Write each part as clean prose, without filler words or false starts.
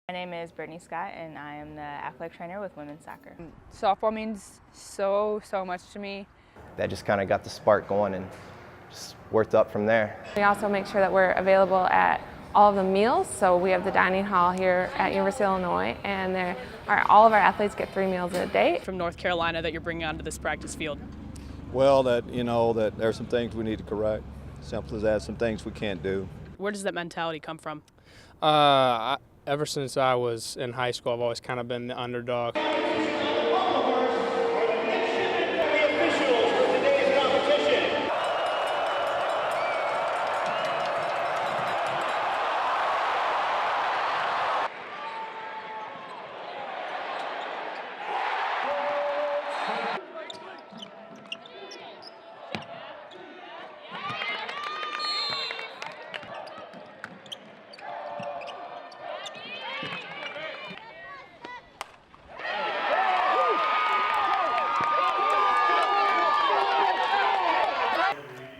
My name is Brittany Scott, and I am the athletic trainer with women's soccer. Softball means so much to me. That just kind of got the spark going and just worked up from there. We also make sure that we're available at all of the meals. So we have the dining hall here at University of Illinois, and all of our athletes get 3 meals a day. From North Carolina that you're bringing onto this practice field? Well, that there are some things we need to correct. Simple as that, some things we can't do. Where does that mentality come from? Ever since I was in high school, I've always kind of been the underdog.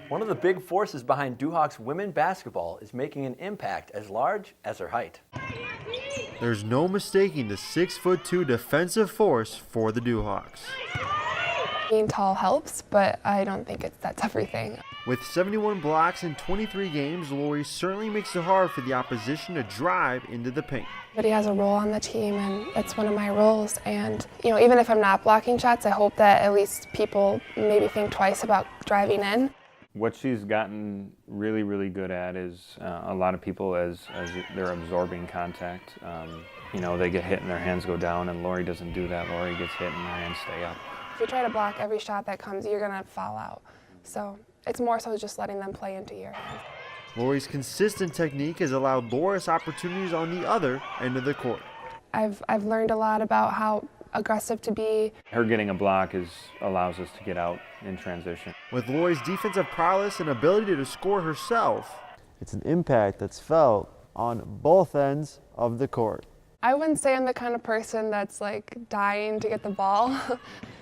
One of the big forces behind Duhawks women basketball is making an impact as large as her height. There's no mistaking the 6'2" defensive force for the Duhawks. Being tall helps, but I don't think that's everything. With 71 blocks in 23 games, Lori certainly makes it hard for the opposition to drive into the paint. But he has a role on the team, and it's one of my roles. And even if I'm not blocking shots, I hope that at least people maybe think twice about driving in. What she's gotten really good at is a lot of people as they're absorbing contact. They get hit and their hands go down, and Lori doesn't do that. Lori gets hit and her hands stay up. If you try to block every shot that comes, you're going to fall out. So it's more so just letting them play into your hands. Lori's consistent technique has allowed Loris opportunities on the other end of the court. I've learned a lot about how aggressive to be. Her getting a block allows us to get out in transition. With Lori's defensive prowess and ability to score herself, it's an impact that's felt on both ends of the court. I wouldn't say I'm the kind of person that's like dying to get the ball,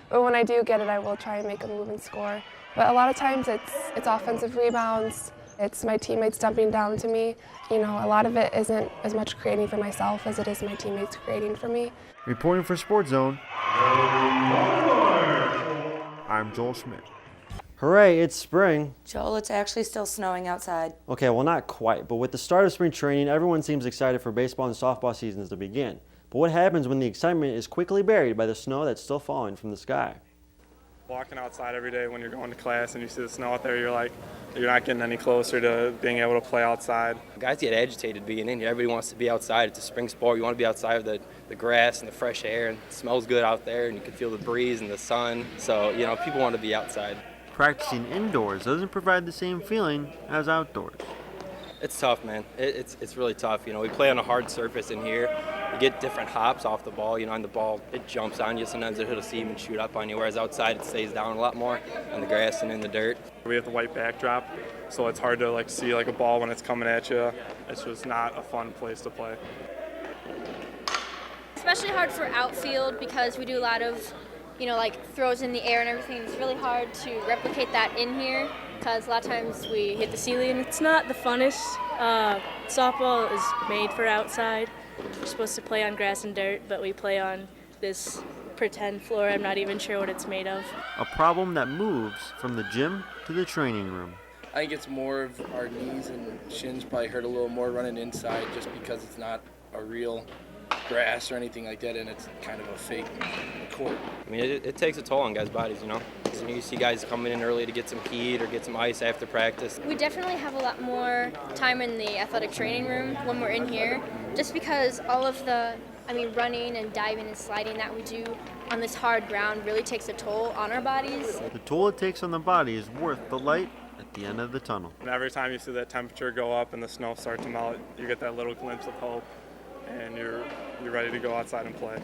but when I do get it, I will try and make a move and score. But a lot of times it's offensive rebounds. It's my teammates dumping down to me. A lot of it isn't as much creating for myself as it is my teammates creating for me. Reporting for Sports Zone, I'm Joel Schmidt. Hooray, it's spring. Joel, it's actually still snowing outside. Okay, well not quite, but with the start of spring training, everyone seems excited for baseball and softball seasons to begin. But what happens when the excitement is quickly buried by the snow that's still falling from the sky? Walking outside every day when you're going to class and you see the snow out there, you're not getting any closer to being able to play outside. Guys get agitated being in here. Everybody wants to be outside. It's a spring sport. You want to be outside with the grass and the fresh air, and it smells good out there, and you can feel the breeze and the sun. So, people want to be outside. Practicing indoors doesn't provide the same feeling as outdoors. It's tough, man. It's really tough. We play on a hard surface in here. You get different hops off the ball, and the ball, it jumps on you. Sometimes it'll seam and shoot up on you, whereas outside it stays down a lot more on the grass and in the dirt. We have the white backdrop, so it's hard to see a ball when it's coming at you. It's just not a fun place to play. Especially hard for outfield because we do a lot of throws in the air and everything. It's really hard to replicate that in here because a lot of times we hit the ceiling. It's not the funnest. Softball is made for outside. We're supposed to play on grass and dirt, but we play on this pretend floor. I'm not even sure what it's made of. A problem that moves from the gym to the training room. I think it's more of our knees and shins probably hurt a little more running inside just because it's not a real grass or anything like that, and it's kind of a fake court. I mean, it takes a toll on guys' bodies, You see guys coming in early to get some heat or get some ice after practice. We definitely have a lot more time in the athletic training room when we're in here, just because all of the running and diving and sliding that we do on this hard ground really takes a toll on our bodies. The toll it takes on the body is worth the light at the end of the tunnel. And every time you see that temperature go up and the snow start to melt, you get that little glimpse of hope, and you're ready to go outside and play.